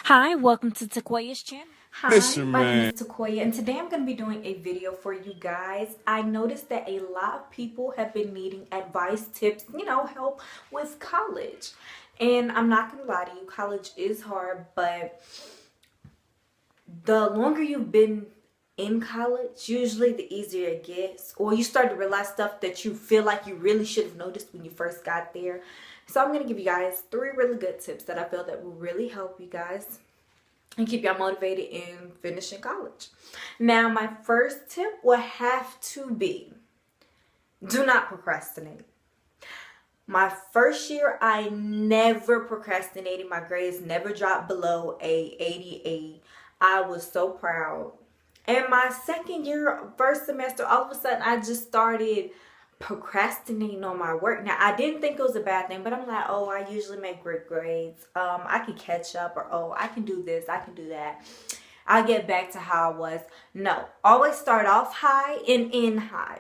Hi, welcome to Takoya's channel. Hi, my name is Takoya, and today I'm going to be doing a video for you guys. I noticed that a lot of people have been needing advice, tips, help with college. And I'm not going to lie to you, college is hard, but the longer you've been in college, usually the easier it gets, or you start to realize stuff that you feel like you really should have noticed when you first got there. So I'm going to give you guys 3 really good tips that I feel that will really help you guys and keep y'all motivated in finishing college. Now, my first tip will have to be, do not procrastinate. My first year, I never procrastinated. My grades never dropped below a 88. I was so proud. And my second year, first semester, all of a sudden, I just started procrastinating on my work. Now, I didn't think it was a bad thing, but I'm like, oh, I usually make great grades. I can catch up, or oh, I can do this, I can do that. I'll get back to how I was. No, always start off high and end high.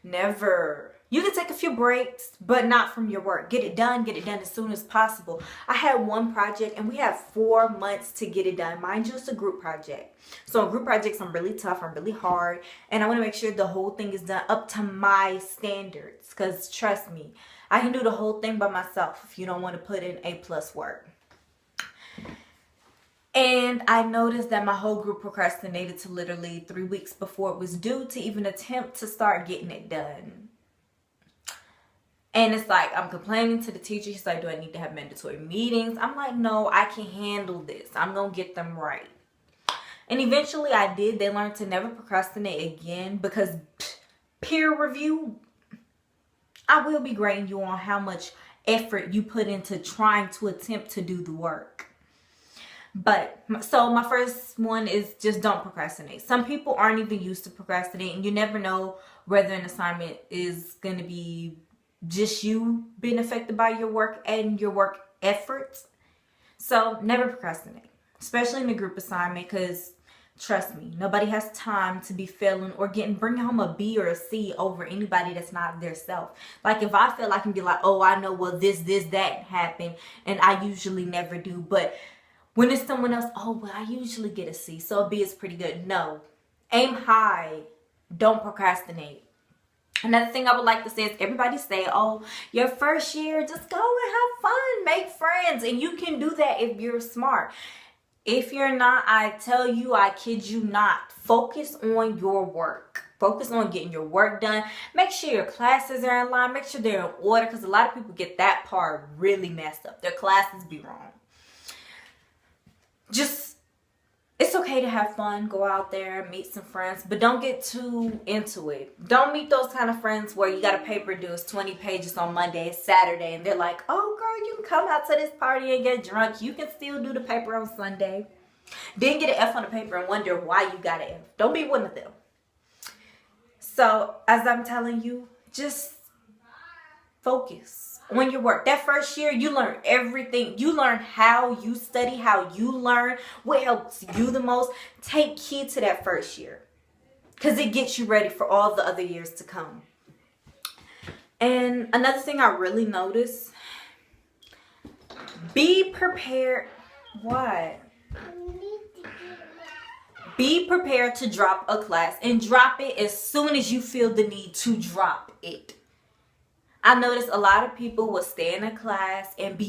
Never. You can take a few breaks, but not from your work. Get it done as soon as possible. I had one project and we had 4 months to get it done. Mind you, it's a group project. So on group projects, I'm really tough, I'm really hard, and I want to make sure the whole thing is done up to my standards. Because trust me, I can do the whole thing by myself if you don't want to put in A+ work. And I noticed that my whole group procrastinated to literally 3 weeks before it was due to even attempt to start getting it done. And it's like, I'm complaining to the teacher. She's like, do I need to have mandatory meetings? I'm like, no, I can handle this. I'm going to get them right. And eventually I did. They learned to never procrastinate again because peer review, I will be grading you on how much effort you put into trying to attempt to do the work. But so my first one is just don't procrastinate. Some people aren't even used to procrastinating. You never know whether an assignment is going to be just you being affected by your work and your work efforts. So never procrastinate, especially in a group assignment, because trust me, nobody has time to be failing or bringing home a B or a C over anybody that's not their self. Like if I feel I can be like, oh, I know, well, that happened, and I usually never do, but when it's someone else, oh, well, I usually get a C, so a B is pretty good. No. Aim high. Don't procrastinate. Another thing I would like to say is everybody say, oh, your first year, just go and have fun. Make friends. And you can do that if you're smart. If you're not, I tell you, I kid you not. Focus on your work. Focus on getting your work done. Make sure your classes are in line. Make sure they're in order, because a lot of people get that part really messed up. Their classes be wrong. Just, it's okay to have fun, go out there, meet some friends, but don't get too into it. Don't meet those kind of friends where you got a paper due, it's 20 pages on Monday, it's Saturday, and they're like, oh girl, you can come out to this party and get drunk. You can still do the paper on Sunday. Then get an F on the paper and wonder why you got an F. Don't be one of them. So, as I'm telling you, just focus on your work. That first year, you learn everything. You learn how you study, how you learn, what helps you the most. Take heed to that first year, because it gets you ready for all the other years to come. And another thing I really noticed, be prepared. What? Be prepared to drop a class, and drop it as soon as you feel the need to drop it. I noticed a lot of people will stay in a class and be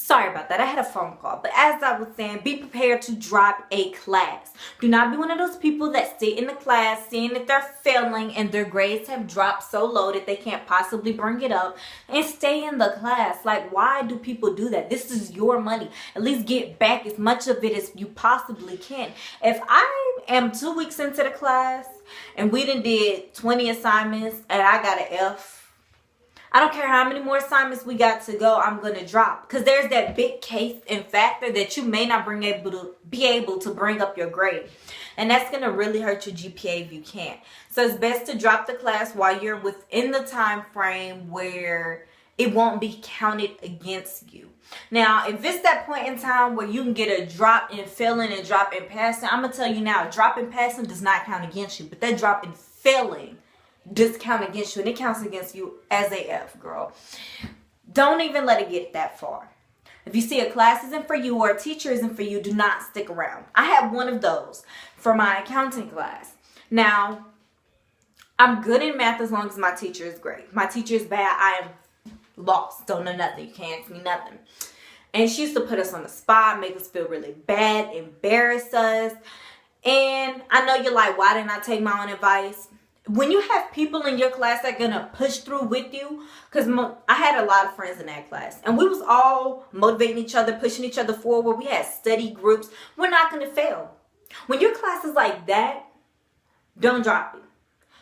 Sorry about that. I had a phone call. But as I was saying, be prepared to drop a class. Do not be one of those people that sit in the class seeing that they're failing and their grades have dropped so low that they can't possibly bring it up and stay in the class. Like, why do people do that? This is your money. At least get back as much of it as you possibly can. If I am 2 weeks into the class and we done did 20 assignments and I got an F, I don't care how many more assignments we got to go, I'm going to drop. Because there's that big case and factor that you may not be able to bring up your grade. And that's going to really hurt your GPA if you can't. So it's best to drop the class while you're within the time frame where it won't be counted against you. Now, if it's that point in time where you can get a drop in failing and drop in passing, I'm going to tell you now, drop in passing does not count against you. But that drop in failing does count against you, and it counts against you as a F, girl. Don't even let it get that far. If you see a class isn't for you or a teacher isn't for you, do not stick around. I had one of those for my accounting class. Now, I'm good in math as long as my teacher is great. My teacher is bad, I am lost. Don't know nothing. You can't ask me nothing. And she used to put us on the spot, make us feel really bad, embarrass us. And I know you're like, why didn't I take my own advice? When you have people in your class that are going to push through with you, because I had a lot of friends in that class, and we was all motivating each other, pushing each other forward. We had study groups. We're not going to fail. When your class is like that, don't drop it.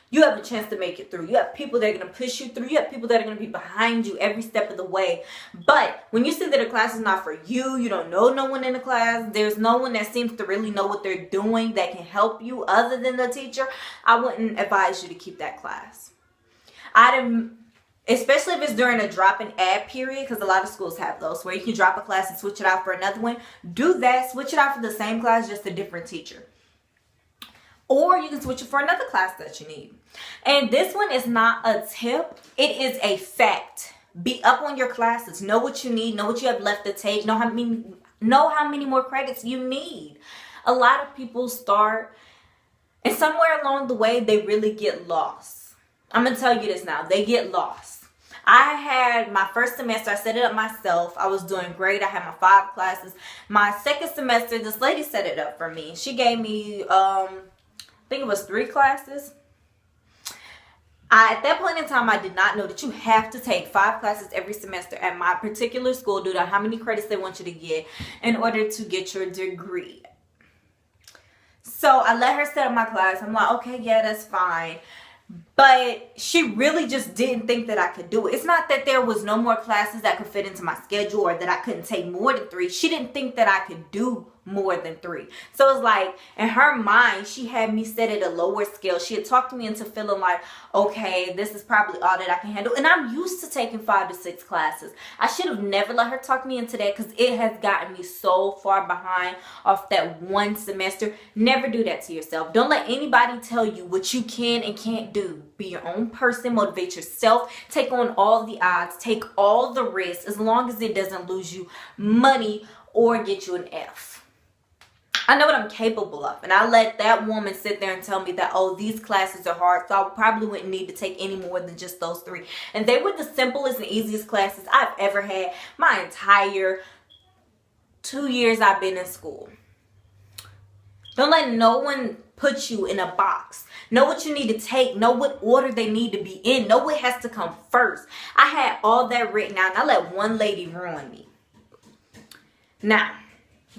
You have a chance to make it through. You have people that are going to push you through. You have people that are going to be behind you every step of the way. But when you see that a class is not for you, you don't know no one in the class, there's no one that seems to really know what they're doing that can help you other than the teacher, I wouldn't advise you to keep that class. Especially if it's during a drop and add period, because a lot of schools have those where you can drop a class and switch it out for another one. Do that. Switch it out for the same class, just a different teacher. Or you can switch it for another class that you need. And this one is not a tip. It is a fact. Be up on your classes. Know what you need. Know what you have left to take. Know how many more credits you need. A lot of people start, and somewhere along the way, they really get lost. I'm going to tell you this now. They get lost. I had my first semester, I set it up myself. I was doing great. I had my 5 classes. My second semester, this lady set it up for me. She gave me, I think it was 3 classes. At that point in time, I did not know that you have to take 5 classes every semester at my particular school due to how many credits they want you to get in order to get your degree. So I let her set up my class. I'm like, okay, yeah, that's fine. But she really just didn't think that I could do it. It's not that there was no more classes that could fit into my schedule or that I couldn't take more than 3. She didn't think that I could do more than 3. So it's like, in her mind, she had me set at a lower scale. She had talked me into feeling like, okay, this is probably all that I can handle. And I'm used to taking 5 to 6 classes. I should have never let her talk me into that because it has gotten me so far behind off that one semester. Never do that to yourself. Don't let anybody tell you what you can and can't do. Be your own person. Motivate yourself. Take on all the odds. Take all the risks as long as it doesn't lose you money or get you an F. I know what I'm capable of, and I let that woman sit there and tell me that, oh, these classes are hard, so I probably wouldn't need to take any more than just those 3. And they were the simplest and easiest classes I've ever had my entire 2 years I've been in school. Don't let no one put you in a box. Know what you need to take. Know what order they need to be in. Know what has to come first. I had all that written out, and I let one lady ruin me. Now,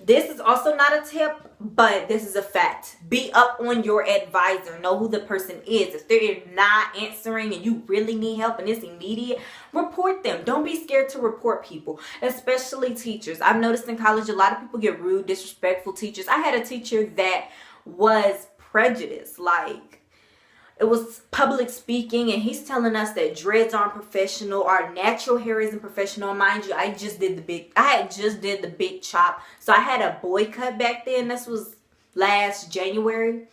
this is also not a tip, but this is a fact. Be up on your advisor. Know who the person is. If they're not answering and you really need help and it's immediate, report them. Don't be scared to report people, especially teachers. I've noticed in college a lot of people get rude, disrespectful teachers. I had a teacher that was prejudiced. Like, it was public speaking, and he's telling us that dreads aren't professional, our natural hair isn't professional. Mind you, I had just did the big chop. So I had a boy cut back then. This was last January.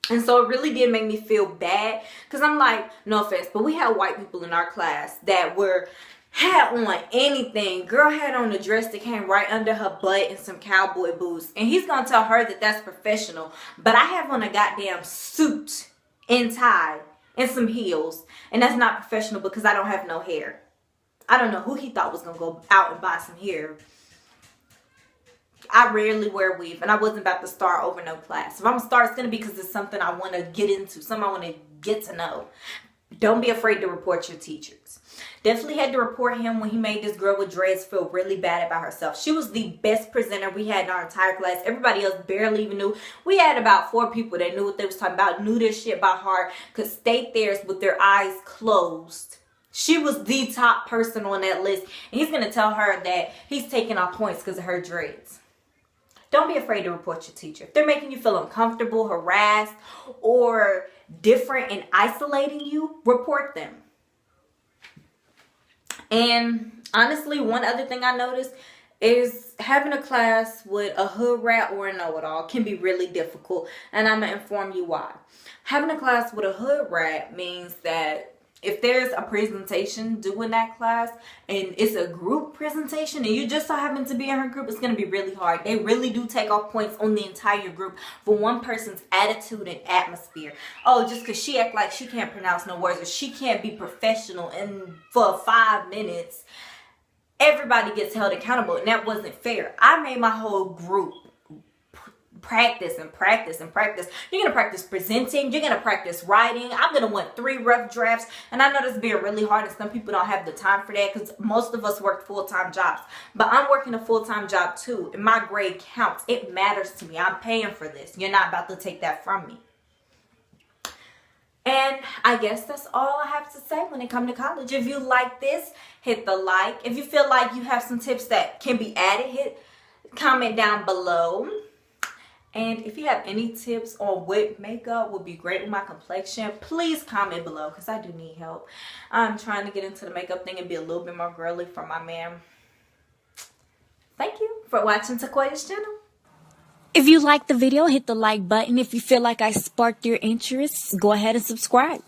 And so it really did make me feel bad. Because I'm like, no offense, but we had white people in our class that had on anything. Girl had on a dress that came right under her butt and some cowboy boots. And he's going to tell her that that's professional. But I have on a goddamn suit and tie and some heels, and that's not professional because I don't have no hair. I don't know who he thought was gonna go out and buy some hair. I rarely wear weave, and I wasn't about to start over no class. If I'm gonna start, it's gonna be because it's something I want to get into, something I want to get to know. Don't be afraid to report your teachers. Definitely had to report him when he made this girl with dreads feel really bad about herself. She was the best presenter we had in our entire class. Everybody else barely even knew. We had about 4 people that knew what they was talking about, knew their shit by heart, could state theirs with their eyes closed. She was the top person on that list. And he's going to tell her that he's taking off points because of her dreads. Don't be afraid to report your teacher. If they're making you feel uncomfortable, harassed, or different and isolating you, report them. And honestly, one other thing I noticed is having a class with a hood rat or a know-it-all can be really difficult. And I'm going to inform you why. Having a class with a hood rat means that if there's a presentation due in that class and it's a group presentation and you just so happen to be in her group, it's going to be really hard. They really do take off points on the entire group for one person's attitude and atmosphere. Oh, just because she act like she can't pronounce no words or she can't be professional and for 5 minutes, everybody gets held accountable, and that wasn't fair. I made my whole group practice and practice and practice. You're going to practice presenting. You're going to practice writing. I'm going to want 3 rough drafts. And I know this is being really hard and some people don't have the time for that because most of us work full-time jobs. But I'm working a full-time job too. And my grade counts. It matters to me. I'm paying for this. You're not about to take that from me. And I guess that's all I have to say when it comes to college. If you like this, hit the like. If you feel like you have some tips that can be added, comment down below. And if you have any tips on what makeup would be great with my complexion, please comment below because I do need help. I'm trying to get into the makeup thing and be a little bit more girly for my man. Thank you for watching Taquaya's channel. If you liked the video, hit the like button. If you feel like I sparked your interest, go ahead and subscribe.